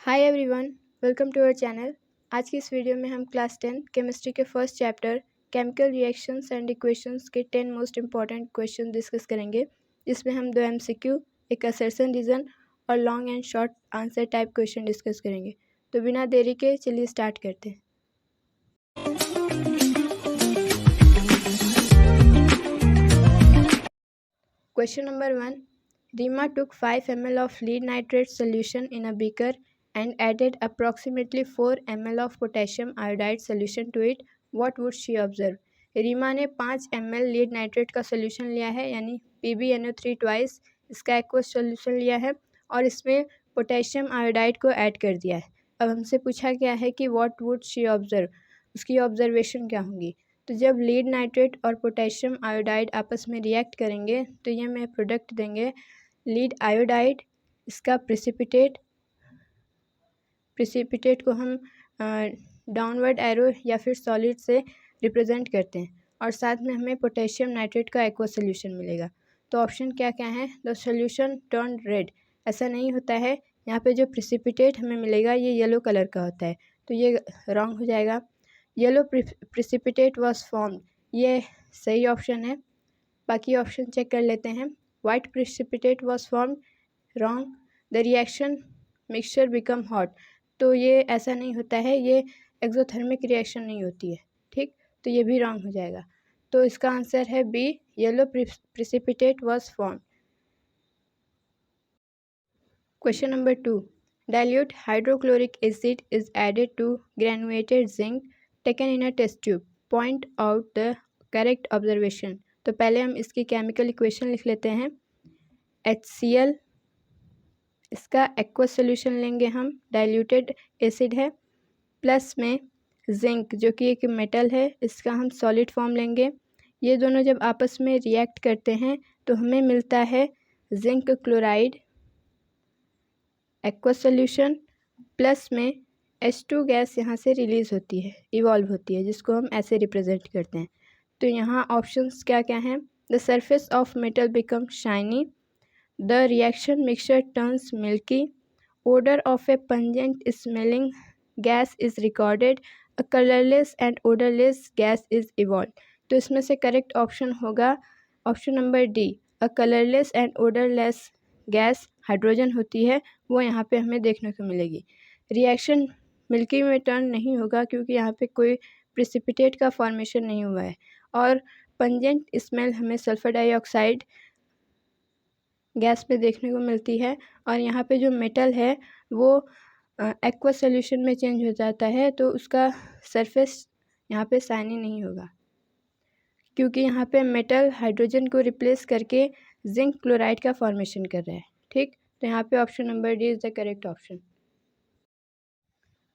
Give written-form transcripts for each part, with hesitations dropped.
Hi everyone, welcome to our channel. आज की इस वीडियो में हम क्लास 10 केमिस्ट्री के first chapter chemical reactions and equations के 10 मोस्ट इंपॉर्टेंट क्वेश्चन डिस्कस करेंगे, जिसमें हम 2 MCQ, एक असर्शन रीजन और long and short answer type question discuss करेंगे। तो बिना देरी के चलिए स्टार्ट करते हैं। Question number 1. Rima took 5 ml of lead nitrate solution in a beaker and added approximately 4 ml of potassium iodide solution to it. What would she observe? Reema ने 5 ml lead nitrate का सोल्यूशन लिया है, यानी PbNO3 twice इसका aqueous solution लिया है और इसमें पोटेशियम आयोडाइड को ऐड कर दिया है। अब हमसे पूछा गया है कि व्हाट वुड शी ऑब्जर्व, उसकी ऑब्जर्वेशन क्या होंगी। तो जब लीड नाइट्रेट और पोटेशियम आयोडाइड आपस में रिएक्ट करेंगे तो ये हमें प्रोडक्ट देंगे लीड आयोडाइड। इसका प्रिसिपिटेट को हम डाउनवर्ड एरो या फिर सॉलिड से रिप्रेजेंट करते हैं और साथ में हमें पोटेशियम नाइट्रेट का एक्वा सोल्यूशन मिलेगा। तो ऑप्शन क्या क्या है? द सोल्यूशन टर्न रेड, ऐसा नहीं होता है। यहाँ पे जो प्रिसिपिटेट हमें मिलेगा ये येलो कलर का होता है, तो ये रॉन्ग हो जाएगा। येलो प्रिसिपिटेट वॉज फॉर्म्ड, ये सही ऑप्शन है। बाकी ऑप्शन चेक कर लेते हैं। White precipitate was formed, wrong. The reaction mixture become hot, तो ये ऐसा नहीं होता है, ये एक्सोथर्मिक रिएक्शन नहीं होती है, ठीक। तो ये भी रॉन्ग हो जाएगा। तो इसका आंसर है B, yellow precipitate was formed. Question number 2. Dilute hydrochloric acid is added to granuated zinc taken in a test tube. Point out the correct observation. तो पहले हम इसकी केमिकल इक्वेशन लिख लेते हैं। HCl, इसका एक्वस सोल्यूशन लेंगे हम, डाइल्यूटेड एसिड है, प्लस में जिंक जो कि एक मेटल है, इसका हम सॉलिड फॉर्म लेंगे। ये दोनों जब आपस में रिएक्ट करते हैं तो हमें मिलता है zinc chloride aqua solution, plus में H2 गैस यहाँ से रिलीज़ होती है, इवॉल्व होती है, जिसको हम ऐसे रिप्रेजेंट करते हैं। तो यहाँ ऑप्शंस क्या क्या हैं? The surface of metal become shiny, the reaction mixture turns milky, odour of a pungent smelling gas is recorded, a colourless and odourless gas is evolve. तो इसमें से करेक्ट ऑप्शन होगा option number D, a colourless and odourless gas hydrogen होती है, वो यहाँ पे हमें देखने को मिलेगी। रिएक्शन मिल्की में टर्न नहीं होगा क्योंकि यहाँ पे कोई प्रिसिपिटेट का फॉर्मेशन नहीं हुआ है, और पंजेंट स्मेल हमें सल्फर डाइऑक्साइड गैस पे देखने को मिलती है, और यहाँ पे जो मेटल है वो एक्वा सोल्यूशन में चेंज हो जाता है, तो उसका सरफेस यहाँ पे शाइनी नहीं होगा क्योंकि यहाँ पे मेटल हाइड्रोजन को रिप्लेस करके जिंक क्लोराइड का फॉर्मेशन कर रहा है, ठीक। तो यहाँ पे option number D is the correct option.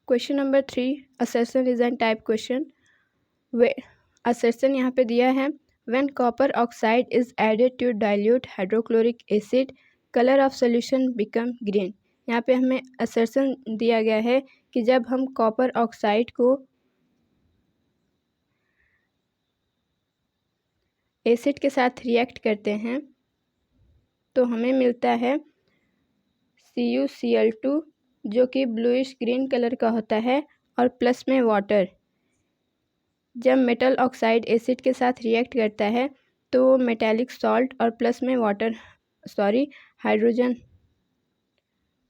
Question number 3, assertion is an type question. Assertion यहाँ पे दिया है, when copper oxide is added to dilute hydrochloric acid colour of solution become green. यहाँ पे हमें असर्शन दिया गया है कि जब हम कॉपर ऑक्साइड को एसिड के साथ रिएक्ट करते हैं तो हमें मिलता है CuCl2 जो कि ब्लूइश ग्रीन कलर का होता है, और प्लस में वाटर। जब मेटल ऑक्साइड एसिड के साथ रिएक्ट करता है तो मेटालिक सॉल्ट और प्लस में हाइड्रोजन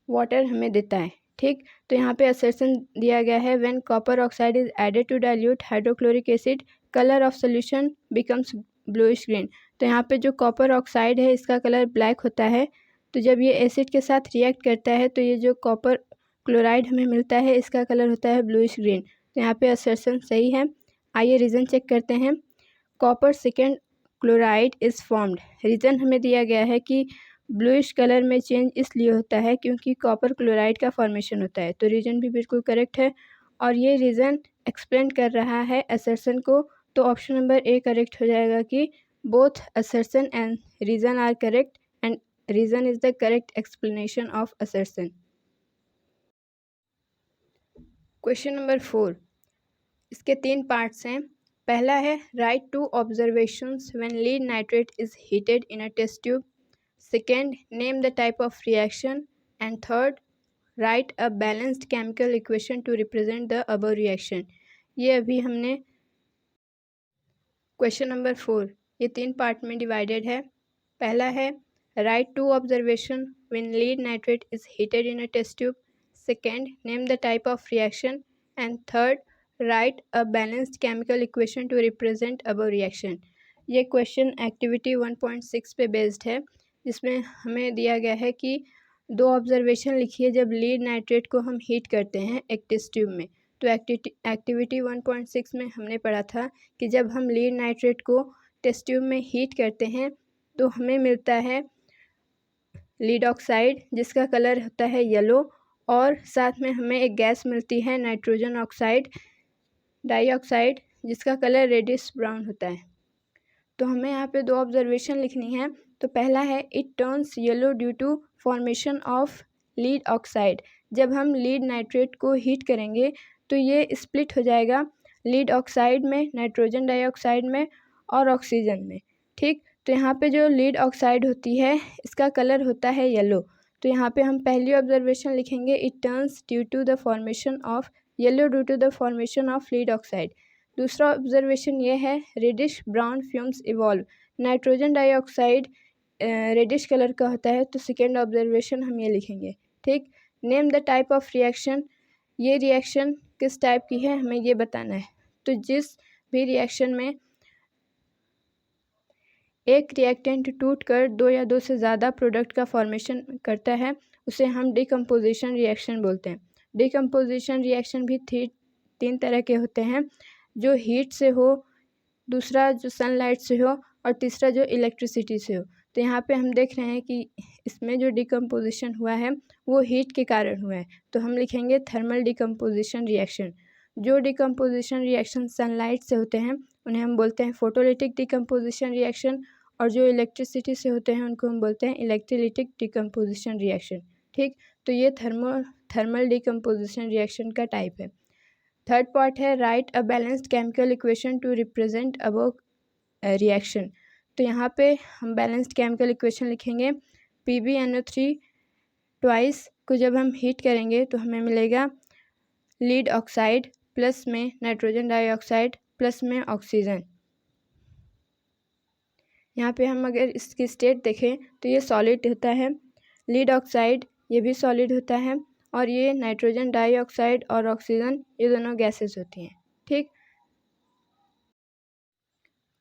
वाटर हमें देता है, ठीक। तो यहाँ पे असर्शन दिया गया है, when copper oxide is added to dilute hydrochloric acid colour of solution becomes bluish green. तो यहाँ पे जो कॉपर ऑक्साइड है इसका कलर ब्लैक होता है, तो जब ये एसिड के साथ रिएक्ट करता है तो ये जो कॉपर क्लोराइड हमें मिलता है इसका कलर होता है ब्लूइश ग्रीन। तो यहाँ पे असर्शन सही है। आइए रीज़न चेक करते हैं। Copper second chloride is formed, reason हमें दिया गया है कि ब्लूइश कलर में चेंज इसलिए होता है क्योंकि कॉपर क्लोराइड का फॉर्मेशन होता है, तो रीज़न भी बिल्कुल करेक्ट है, और ये रीज़न एक्सप्लेन कर रहा है असर्शन को। तो ऑप्शन नंबर ए करेक्ट हो जाएगा कि both assertion and reason are correct and reason is the correct explanation of assertion. Question number 4, इसके 3 पार्ट्स हैं। पहला है write 2 observations when lead nitrate is heated in a test tube. Second, name the type of reaction, and third, write a balanced chemical equation to represent the above reaction. ये अभी हमने question number 4 ये 3 part में divided है। पहला है write 2 observation when lead nitrate is heated in a test tube. Second, name the type of reaction. And third, write a balanced chemical equation to represent above reaction. ये क्वेश्चन activity 1.6 पे based है, जिसमें हमें दिया गया है कि 2 ऑब्जर्वेशन लिखिए जब लीड नाइट्रेट को हम हीट करते हैं एक टेस्ट ट्यूब में। तो एक्टिविटी 1.6 में हमने पढ़ा था कि जब हम लीड नाइट्रेट को टेस्ट ट्यूब में हीट करते हैं तो हमें मिलता है लीड ऑक्साइड, जिसका कलर होता है येलो, और साथ में हमें एक गैस मिलती है नाइट्रोजन ऑक्साइड डाइऑक्साइड, जिसका कलर रेडिश ब्राउन होता है। तो हमें यहाँ पे 2 ऑब्जर्वेशन लिखनी है। तो पहला है it turns yellow due to formation of lead oxide. जब हम लीड नाइट्रेट को हीट करेंगे तो ये स्प्लिट हो जाएगा लीड ऑक्साइड में, नाइट्रोजन डाइऑक्साइड में और ऑक्सीजन में। ठीक, तो यहाँ पे जो लीड ऑक्साइड होती है इसका कलर होता है येलो। तो यहाँ पे हम पहली ऑब्जर्वेशन लिखेंगे it turns due to the formation of yellow due to the formation of lead oxide. दूसरा ऑब्जर्वेशन ये है reddish brown fumes evolve. Nitrogen dioxide reddish colour का होता है, तो सेकेंड ऑब्जर्वेशन हम ये लिखेंगे। ठीक, name the type of reaction. ये रिएक्शन किस टाइप की है हमें ये बताना है। तो जिस भी रिएक्शन में एक रिएक्टेंट टूटकर 2 या 2 से ज़्यादा प्रोडक्ट का फॉर्मेशन करता है उसे हम डिकम्पोजिशन रिएक्शन बोलते हैं। डिकम्पोजिशन रिएक्शन भी 3 तरह के होते हैं, जो हीट से हो, दूसरा जो सनलाइट से हो, और तीसरा जो इलेक्ट्रिसिटी से हो। तो यहाँ पे हम देख रहे हैं कि इसमें जो डिकम्पोजिशन हुआ है वो हीट के कारण हुआ है, तो हम लिखेंगे थर्मल डिकम्पोजिशन रिएक्शन। जो डिकम्पोजिशन रिएक्शन सनलाइट से होते हैं उन्हें हम बोलते हैं फोटोलिटिक डिकम्पोजिशन रिएक्शन, और जो इलेक्ट्रिसिटी से होते हैं उनको हम बोलते हैं इलेक्ट्रोलिटिक डिकम्पोजिशन रिएक्शन। ठीक, तो ये थर्मल डिकम्पोजिशन रिएक्शन का टाइप है। थर्ड पार्ट है right a balanced chemical equation to represent above reaction. तो यहाँ पे हम बैलेंस्ड केमिकल इक्वेशन लिखेंगे PbNO3 ट्वाइस को जब हम हीट करेंगे तो हमें मिलेगा लीड ऑक्साइड प्लस में नाइट्रोजन डाइऑक्साइड प्लस में ऑक्सीजन। यहाँ पे हम अगर इसकी स्टेट देखें तो ये सॉलिड होता है, लीड ऑक्साइड ये भी सॉलिड होता है, और ये नाइट्रोजन डाइऑक्साइड और ऑक्सीजन ये दोनों गैसेस होती हैं। ठीक,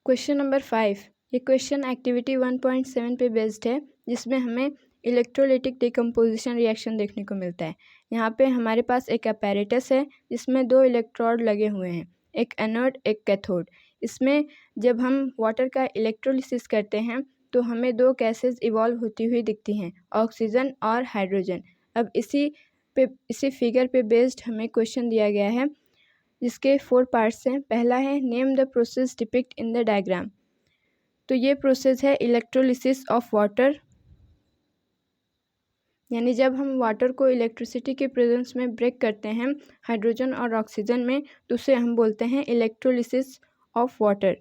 क्वेश्चन नंबर 5 ये क्वेश्चन एक्टिविटी 1.7 पे बेस्ड है, जिसमें हमें इलेक्ट्रोलिटिक डिकम्पोजिशन रिएक्शन देखने को मिलता है। यहाँ पे हमारे पास एक अपैरेटस है जिसमें 2 इलेक्ट्रोड लगे हुए हैं, एक एनोड एक कैथोड। इसमें जब हम वाटर का इलेक्ट्रोलिसिस करते हैं तो हमें 2 गैसेस इवॉल्व होती हुई दिखती हैं, ऑक्सीजन और हाइड्रोजन। अब इसी फिगर पे बेस्ड हमें क्वेश्चन दिया गया है, जिसके 4 पार्ट्स हैं। पहला है name the process depict in the diagram. तो ये प्रोसेस है इलेक्ट्रोलिसिस ऑफ वाटर, यानी जब हम वाटर को इलेक्ट्रिसिटी के प्रेजेंस में ब्रेक करते हैं हाइड्रोजन और ऑक्सीजन में तो उसे हम बोलते हैं electrolysis of water.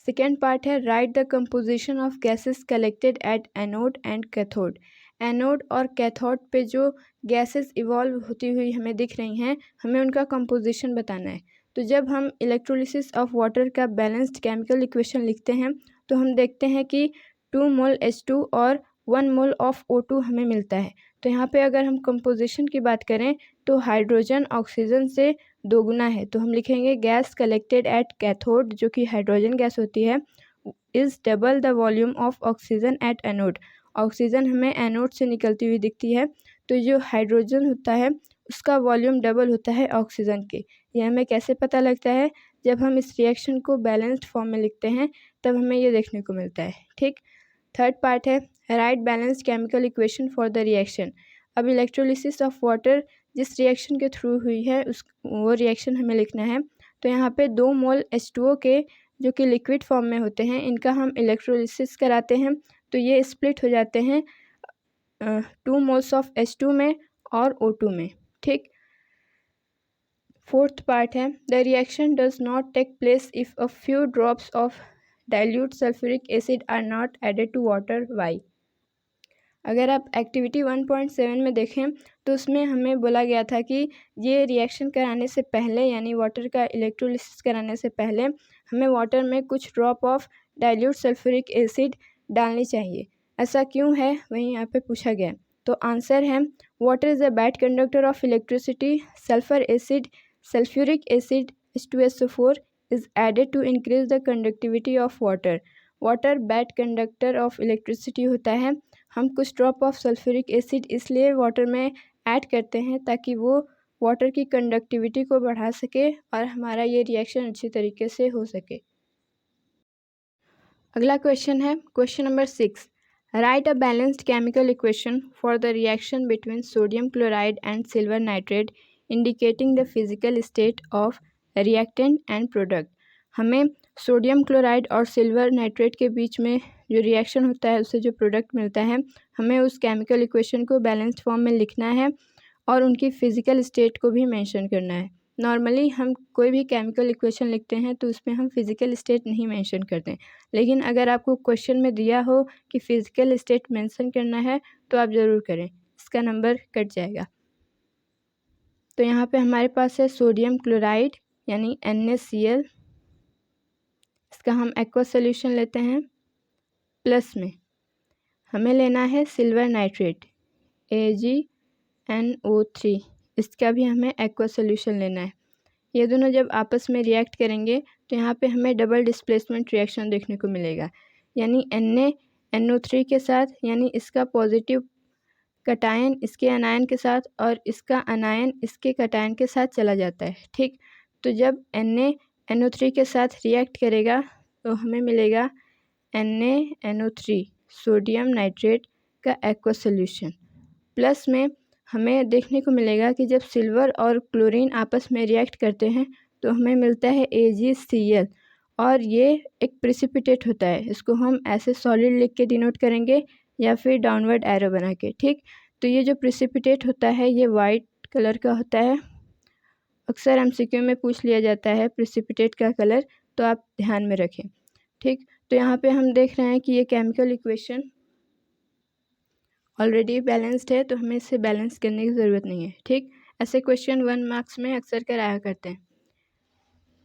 Second part है right the composition of gases collected at anode and cathode. Anode और कैथोड पे जो गैसेस इवॉल्व होती हुई हमें दिख रही हैं, हमें उनका कंपोजिशन बताना है। तो जब हम इलेक्ट्रोलिसिस ऑफ वाटर का बैलेंस्ड केमिकल इक्वेशन लिखते हैं तो हम देखते हैं कि 2 मोल H2 और 1 मोल ऑफ O2 हमें मिलता है। तो यहाँ पे अगर हम कंपोजिशन की बात करें तो हाइड्रोजन ऑक्सीजन से 2 गुना है, तो हम लिखेंगे गैस कलेक्टेड एट कैथोड, जो कि हाइड्रोजन गैस होती है, is double the volume of oxygen at anode. Oxygen हमें एनोड से निकलती हुई दिखती है, तो जो हाइड्रोजन होता है उसका वॉल्यूम डबल होता है ऑक्सीजन के। यह हमें कैसे पता लगता है, जब हम इस रिएक्शन को बैलेंस्ड फॉर्म में लिखते हैं तब हमें ये देखने को मिलता है। ठीक, थर्ड पार्ट है right balanced chemical equation for the reaction. अब इलेक्ट्रोलिसिस ऑफ वाटर जिस रिएक्शन के थ्रू हुई है वो रिएक्शन हमें लिखना है। तो यहाँ पे 2 मोल H2O के जो कि लिक्विड फॉर्म में होते हैं, इनका हम इलेक्ट्रोलिसिस कराते हैं तो ये स्प्लिट हो जाते हैं 2 मोल्स ऑफ H2 में और O2 में। ठीक, फोर्थ पार्ट है the reaction does not take place if a few drops of dilute sulphuric acid are not added to water. Why. अगर आप एक्टिविटी 1.7 में देखें तो उसमें हमें बोला गया था कि ये रिएक्शन कराने से पहले यानी वाटर का इलेक्ट्रोलिसिस कराने से पहले हमें वाटर में कुछ drop of dilute sulphuric acid डालनी चाहिए। ऐसा क्यों है वही यहाँ पे पूछा गया। तो आंसर है water is a bad conductor of electricity, sulphur acid sulphuric acid H2SO4 is added to increase the conductivity of water। Water bad conductor of electricity होता है। हम कुछ ड्रॉप ऑफ सल्फ्यूरिक एसिड इसलिए वाटर में add करते हैं ताकि वो वाटर की कंडक्टिविटी को बढ़ा सके और हमारा ये रिएक्शन अच्छी तरीके से हो सके। अगला क्वेश्चन है question number 6। Right a balanced chemical equation for the reaction between sodium chloride and silver nitrate indicating the physical state of reactant and product. हमें सोडियम क्लोराइड और सिल्वर नाइट्रेट के बीच में जो रिएक्शन होता है उससे जो प्रोडक्ट मिलता है हमें उस केमिकल इक्वेशन को बैलेंस्ड फॉर्म में लिखना है और उनकी फ़िज़िकल स्टेट को भी मेंशन करना है। नॉर्मली हम कोई भी केमिकल इक्वेशन लिखते हैं तो उसमें हम फिज़िकल स्टेट नहीं मेंशन करते, लेकिन अगर आपको क्वेश्चन में दिया हो कि फ़िज़िकल स्टेट मेंशन करना है तो आप ज़रूर करें, इसका नंबर कट जाएगा। तो यहाँ पे हमारे पास है सोडियम क्लोराइड यानी NaCl, इसका हम एक्वा सोल्यूशन लेते हैं। प्लस में हमें लेना है सिल्वर नाइट्रेट AgNO3, इसका भी हमें एक्वा सोल्यूशन लेना है। ये दोनों जब आपस में रिएक्ट करेंगे तो यहाँ पे हमें डबल डिस्प्लेसमेंट रिएक्शन देखने को मिलेगा, यानी NaNO3 के साथ, यानी इसका पॉजिटिव कटायन इसके अनायन के साथ और इसका अनायन इसके कटायन के साथ चला जाता है। ठीक, तो जब NaNO3 के साथ रिएक्ट करेगा तो हमें मिलेगा NaNO3 सोडियम नाइट्रेट का एक्वा सोल्यूशन। प्लस में हमें देखने को मिलेगा कि जब सिल्वर और क्लोरीन आपस में रिएक्ट करते हैं तो हमें मिलता है AgCl और ये एक प्रेसिपिटेट होता है। इसको हम ऐसे सॉलिड लिख के डिनोट करेंगे या फिर डाउनवर्ड एरो बना के। ठीक, तो ये जो प्रेसिपिटेट होता है ये वाइट कलर का होता है। अक्सर MCQ में पूछ लिया जाता है प्रेसिपिटेट का कलर, तो आप ध्यान में रखें। ठीक, तो यहाँ पे हम देख रहे हैं कि ये केमिकल इक्वेशन ऑलरेडी बैलेंस्ड है तो हमें इसे बैलेंस करने की ज़रूरत नहीं है। ठीक, ऐसे क्वेश्चन 1 मार्क्स में अक्सर कराया करते हैं।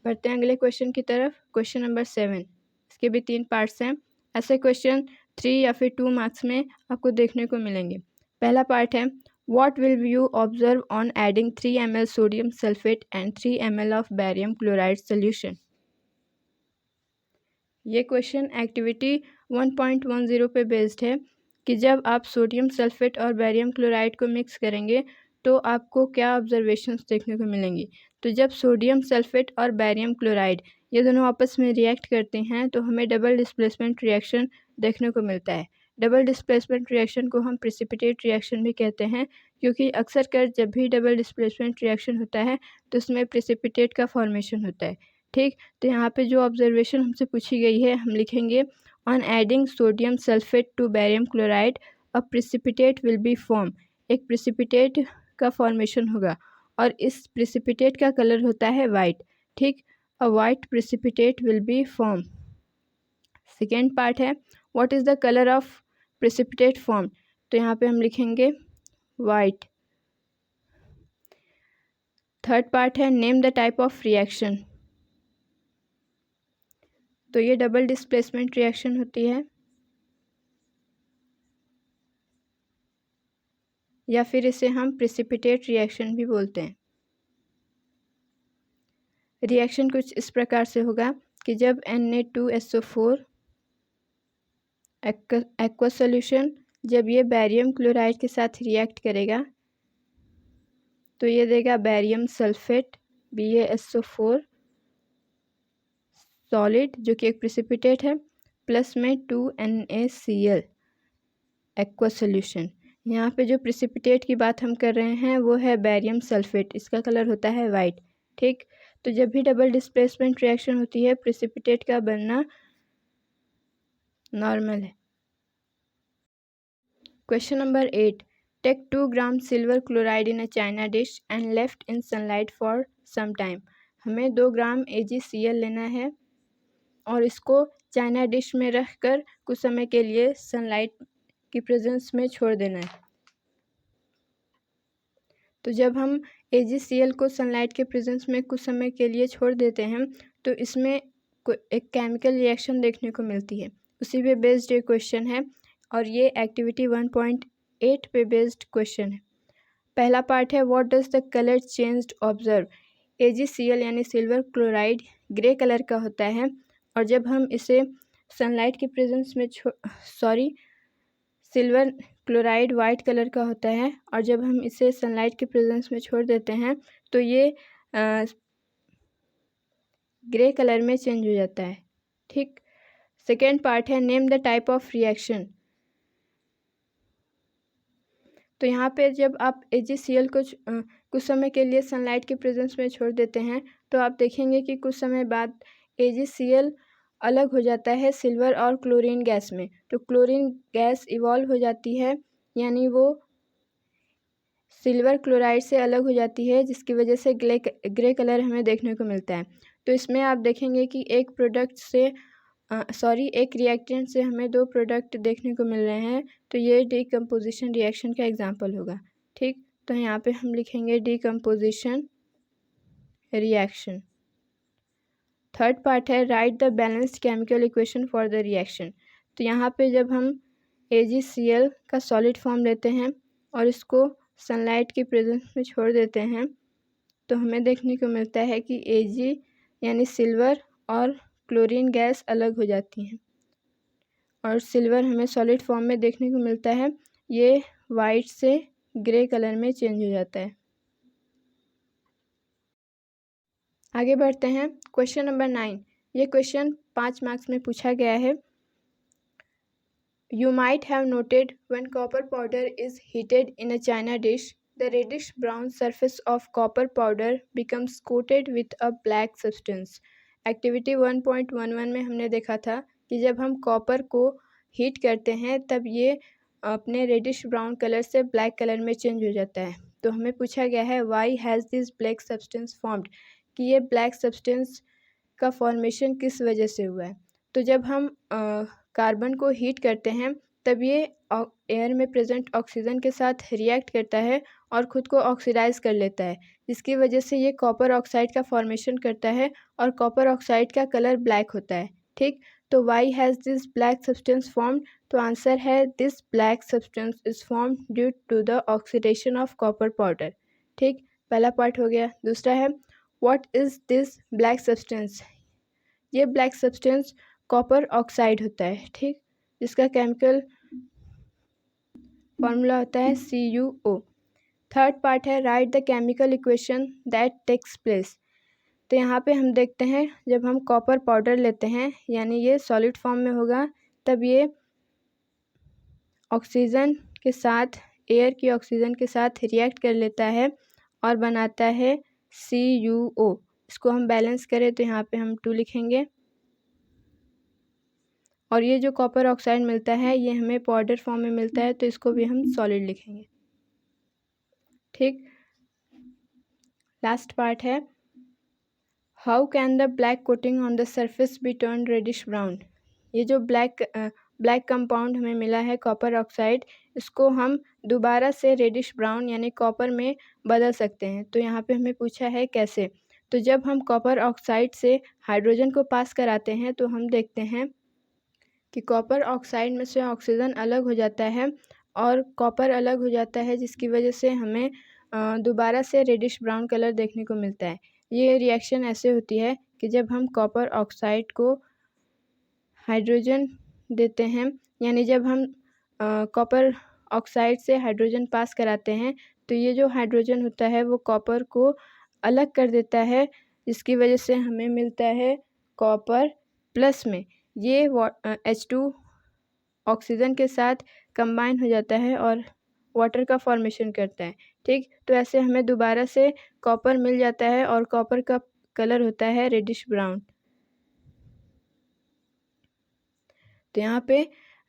बढ़ते हैं अगले क्वेश्चन की तरफ। क्वेश्चन नंबर 7, इसके भी 3 पार्ट्स हैं। ऐसे क्वेश्चन 3 या फिर 2 मार्क्स में आपको देखने को मिलेंगे। पहला पार्ट है what will you observe on adding 3 ml sodium sulphate and 3 ml of barium chloride solution. ये क्वेश्चन एक्टिविटी 1.10 पे बेस्ड है कि जब आप सोडियम सल्फेट और बैरियम क्लोराइड को मिक्स करेंगे तो आपको क्या ऑब्जर्वेशंस देखने को मिलेंगी। तो जब सोडियम सल्फेट और बैरियम क्लोराइड ये दोनों आपस में रिएक्ट करते हैं तो हमें डबल डिस्प्लेसमेंट रिएक्शन देखने को मिलता है। डबल डिस्प्लेसमेंट रिएक्शन को हम प्रेसिपिटेट रिएक्शन भी कहते हैं, क्योंकि अक्सर कर जब भी डबल डिस्प्लेसमेंट रिएक्शन होता है तो उसमें प्रेसिपिटेट का फॉर्मेशन होता है। ठीक, तो यहाँ पे जो ऑब्जर्वेशन हमसे पूछी गई है हम लिखेंगे on adding sodium sulphate to barium chloride a precipitate will be form. एक प्रेसिपिटेट का फॉर्मेशन होगा और इस प्रेसिपिटेट का कलर होता है वाइट। ठीक, a white precipitate will be form. Second part है what is the colour of precipitate form. तो यहाँ पे हम लिखेंगे वाइट। थर्ड पार्ट है name the type of reaction. तो ये डबल डिस्प्लेसमेंट रिएक्शन होती है या फिर इसे हम प्रेसिपिटेट रिएक्शन भी बोलते हैं। रिएक्शन कुछ इस प्रकार से होगा कि जब Na2SO4 एक्वा सोल्यूशन जब ये बैरियम क्लोराइड के साथ रिएक्ट करेगा तो ये देगा बैरियम सल्फेट BaSO4 सॉलिड जो कि एक प्रेसिपिटेट है, प्लस में 2NaCl एक्वा सोल्यूशन। यहाँ पे जो प्रेसिपिटेट की बात हम कर रहे हैं वो है बैरियम सल्फेट, इसका कलर होता है वाइट। ठीक, तो जब भी डबल डिस्प्लेसमेंट रिएक्शन होती है प्रेसिपिटेट का बनना नॉर्मल है। Question number 8, take 2 gram silver chloride in a china dish and left in sunlight for some time. हमें 2 ग्राम AgCl लेना है और इसको चाइना डिश में रख कर कुछ समय के लिए सनलाइट की प्रेजेंस में छोड़ देना है। तो जब हम AgCl को सनलाइट के प्रेजेंस में कुछ समय के लिए छोड़ देते हैं तो इसमें एक केमिकल रिएक्शन देखने को मिलती है। उसी पे बेस्ड ये क्वेश्चन है और ये एक्टिविटी 1.8 पे बेस्ड क्वेश्चन है। पहला पार्ट है what does the colour changed observe. AgCl यानी सिल्वर क्लोराइड ग्रे कलर का होता है और जब हम इसे सनलाइट के प्रेजेंस में सिल्वर क्लोराइड वाइट कलर का होता है और जब हम इसे सनलाइट के प्रेजेंस में छोड़ देते हैं तो ये ग्रे कलर में चेंज हो जाता है। ठीक। सेकेंड पार्ट है name the type of reaction. तो यहाँ पे जब आप AgCl को कुछ समय के लिए सनलाइट के प्रेजेंस में छोड़ देते हैं तो आप देखेंगे कि कुछ समय बाद AgCl अलग हो जाता है सिल्वर और क्लोरीन गैस में। तो क्लोरीन गैस इवॉल्व हो जाती है यानी वो सिल्वर क्लोराइड से अलग हो जाती है जिसकी वजह से ग्रे कलर हमें देखने को मिलता है। तो इसमें आप देखेंगे कि एक रिएक्टेंट से हमें दो प्रोडक्ट देखने को मिल रहे हैं तो ये डीकम्पोजिशन रिएक्शन का एग्जाम्पल होगा। ठीक। तो यहाँ पे हम लिखेंगे डीकम्पोजिशन रिएक्शन। थर्ड पार्ट है right the balanced chemical equation for the reaction. तो यहाँ पे जब हम AgCl का सॉलिड फॉर्म लेते हैं और इसको सनलाइट की प्रेजेंस में छोड़ देते हैं तो हमें देखने को मिलता है कि Ag यानी सिल्वर और क्लोरीन गैस अलग हो जाती हैं और सिल्वर हमें सॉलिड फॉर्म में देखने को मिलता है, ये वाइट से ग्रे कलर में चेंज हो जाता है। आगे बढ़ते हैं। Question number 9। ये क्वेश्चन 5 मार्क्स में पूछा गया है। You might have noted when copper powder is heated in a china dish, the reddish brown surface of copper powder becomes coated with a black substance. Activity 1.11 में हमने देखा था कि जब हम कॉपर को हीट करते हैं तब ये अपने रेडिश ब्राउन कलर से ब्लैक कलर में चेंज हो जाता है। तो हमें पूछा गया है why has this black substance formed, कि ये ब्लैक सब्सटेंस का फॉर्मेशन किस वजह से हुआ है। तो जब हम कार्बन को हीट करते हैं तब ये एयर में प्रेजेंट ऑक्सीजन के साथ रिएक्ट करता है और ख़ुद को ऑक्सीडाइज कर लेता है, जिसकी वजह से ये कॉपर ऑक्साइड का फॉर्मेशन करता है और कॉपर ऑक्साइड का कलर ब्लैक होता है। ठीक। तो why has this black substance formed, तो आंसर है this black substance is formed due to the oxidation of copper powder. ठीक। पहला पार्ट हो गया। दूसरा है what is this black substance. ये ब्लैक सब्सटेंस कॉपर ऑक्साइड होता है। ठीक। जिसका केमिकल फॉर्मूला होता है CuO। थर्ड पार्ट है right the chemical equation that takes place. तो यहाँ पे हम देखते हैं जब हम कॉपर पाउडर लेते हैं यानी ये सॉलिड फॉर्म में होगा तब ये ऑक्सीजन के साथ एयर की ऑक्सीजन के साथ रिएक्ट कर लेता है और बनाता है CuO। इसको हम बैलेंस करें तो यहाँ पे हम 2 लिखेंगे और ये जो कॉपर ऑक्साइड मिलता है ये हमें पाउडर फॉर्म में मिलता है तो इसको भी हम सॉलिड लिखेंगे। ठीक। लास्ट पार्ट है how can the black coating on the surface be turn reddish brown. ये जो ब्लैक कंपाउंड हमें मिला है कॉपर ऑक्साइड, इसको हम दोबारा से रेडिश ब्राउन यानी कॉपर में बदल सकते हैं। तो यहाँ पे हमें पूछा है कैसे। तो जब हम कॉपर ऑक्साइड से हाइड्रोजन को पास कराते हैं तो हम देखते हैं कि कॉपर ऑक्साइड में से ऑक्सीजन अलग हो जाता है और कॉपर अलग हो जाता है जिसकी वजह से हमें दोबारा से रेडिश ब्राउन कलर देखने को मिलता है। ये रिएक्शन ऐसे होती है कि जब हम कॉपर ऑक्साइड को हाइड्रोजन देते हैं यानी जब हम कॉपर ऑक्साइड से हाइड्रोजन पास कराते हैं तो ये जो हाइड्रोजन होता है वो कॉपर को अलग कर देता है जिसकी वजह से हमें मिलता है कॉपर प्लस में। ये H2 ऑक्सीजन के साथ कंबाइन हो जाता है और वाटर का फॉर्मेशन करता है। ठीक। तो ऐसे हमें दोबारा से कॉपर मिल जाता है और कॉपर का कलर होता है रेडिश ब्राउन। तो यहाँ पे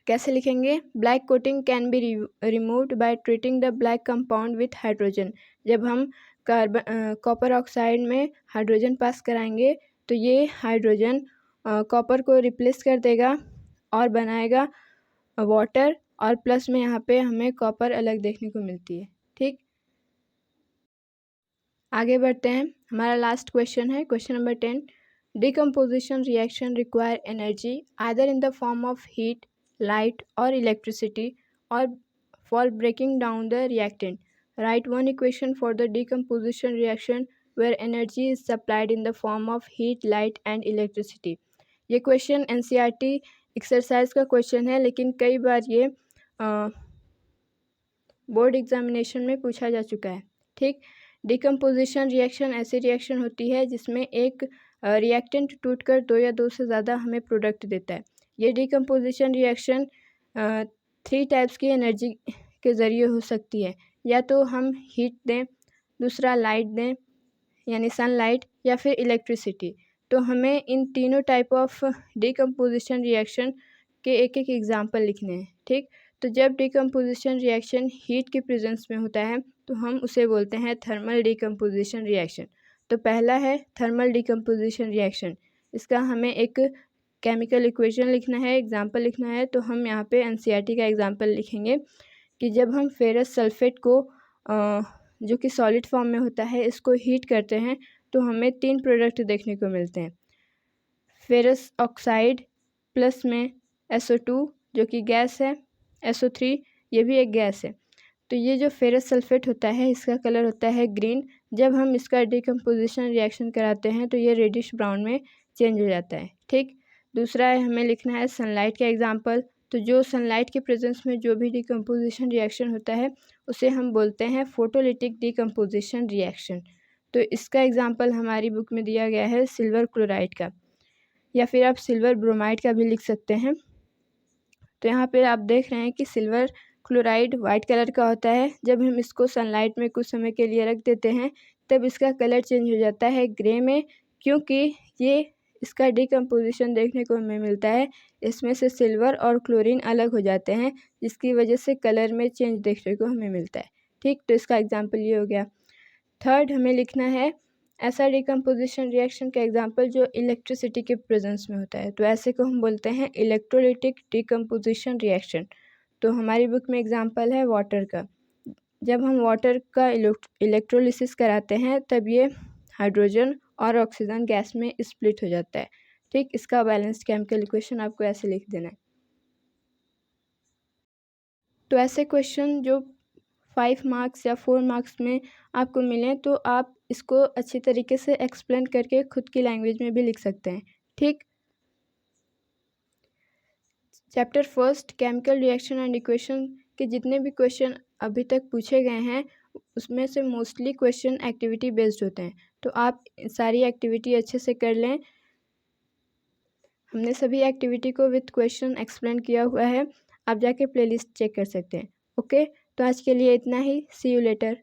कैसे लिखेंगे black coating can be removed by treating the black compound with hydrogen. जब हम कॉपर ऑक्साइड में हाइड्रोजन पास कराएंगे तो ये हाइड्रोजन कॉपर को रिप्लेस कर देगा और बनाएगा वाटर और प्लस में यहाँ पे हमें कॉपर अलग देखने को मिलती है। ठीक, आगे बढ़ते हैं। हमारा लास्ट क्वेश्चन है question number 10। Decomposition reaction require energy either in the form of heat, light और इलेक्ट्रिसिटी और for breaking down the reactant. Write one equation for the decomposition reaction where energy is supplied in the form of heat, light and electricity. ये question NCERT exercise का question है, लेकिन कई बार ये board examination में पूछा जा चुका है। ठीक, डिकम्पोजिशन रिएक्शन ऐसी रिएक्शन होती है जिसमें एक रिएक्टेंट टूटकर दो या दो से ज़्यादा हमें प्रोडक्ट देता है। ये डिकम्पोजिशन रिएक्शन 3 टाइप्स की एनर्जी के ज़रिए हो सकती है, या तो हम हीट दें, दूसरा लाइट दें यानी सनलाइट, या फिर इलेक्ट्रिसिटी। तो हमें इन तीनों टाइप ऑफ डिकम्पोजिशन रिएक्शन के एक एक एग्जाम्पल लिखने हैं। ठीक, तो जब डिकम्पोजिशन रिएक्शन हीट की प्रेजेंस में होता है तो हम उसे बोलते हैं थर्मल डिकम्पोजिशन रिएक्शन। तो पहला है थर्मल डिकम्पोजिशन रिएक्शन। इसका हमें एक केमिकल इक्वेशन लिखना है, एग्जाम्पल लिखना है। तो हम यहाँ पे एनसीईआरटी का एग्जाम्पल लिखेंगे कि जब हम फेरस सल्फेट को जो कि सॉलिड फॉर्म में होता है इसको हीट करते हैं तो हमें 3 प्रोडक्ट देखने को मिलते हैं। फेरस ऑक्साइड प्लस में SO2 जो कि गैस है, SO3 ये भी एक गैस है। तो ये जो फेरस सल्फेट होता है इसका कलर होता है ग्रीन। जब हम इसका डिकम्पोजिशन रिएक्शन कराते हैं तो ये रेडिश ब्राउन में चेंज हो जाता है। ठीक, दूसरा है हमें लिखना है सनलाइट का एग्जाम्पल। तो जो सनलाइट के प्रेजेंस में जो भी डिकम्पोजिशन रिएक्शन होता है उसे हम बोलते हैं फोटोलिटिक डिकम्पोजिशन रिएक्शन। तो इसका एग्जाम्पल हमारी बुक में दिया गया है सिल्वर क्लोराइड का, या फिर आप सिल्वर ब्रोमाइड का भी लिख सकते हैं। तो यहाँ पर आप देख रहे हैं कि सिल्वर क्लोराइड वाइट कलर का होता है। जब हम इसको सनलाइट में कुछ समय के लिए रख देते हैं तब इसका कलर चेंज हो जाता है ग्रे में, क्योंकि ये इसका डिकम्पोजिशन देखने को हमें मिलता है। इसमें से सिल्वर और क्लोरीन अलग हो जाते हैं जिसकी वजह से कलर में चेंज देखने को हमें मिलता है। ठीक, तो इसका एग्जाम्पल ये हो गया। थर्ड हमें लिखना है ऐसा डिकम्पोजिशन रिएक्शन का एग्जाम्पल जो इलेक्ट्रिसिटी के प्रेजेंस में होता है। तो ऐसे को हम बोलते हैं इलेक्ट्रोलिटिक डिकम्पोजिशन रिएक्शन। तो हमारी बुक में एग्जाम्पल है वाटर का। जब हम वाटर का इलेक्ट्रोलिसिस कराते हैं तब ये हाइड्रोजन और ऑक्सीजन गैस में स्प्लिट हो जाता है। ठीक, इसका बैलेंस्ड केमिकल इक्वेशन आपको ऐसे लिख देना है। तो ऐसे क्वेश्चन जो 5 मार्क्स या 4 मार्क्स में आपको मिलें तो आप इसको अच्छी तरीके से एक्सप्लेन करके खुद की लैंग्वेज में भी लिख सकते हैं। ठीक, chapter first chemical reaction and equation के जितने भी क्वेश्चन अभी तक पूछे गए हैं उसमें से मोस्टली क्वेश्चन एक्टिविटी बेस्ड होते हैं। तो आप सारी एक्टिविटी अच्छे से कर लें। हमने सभी एक्टिविटी को विथ क्वेश्चन एक्सप्लेन किया हुआ है, आप जाके प्लेलिस्ट चेक कर सकते हैं। ओके, तो आज के लिए इतना ही। सी यू लेटर।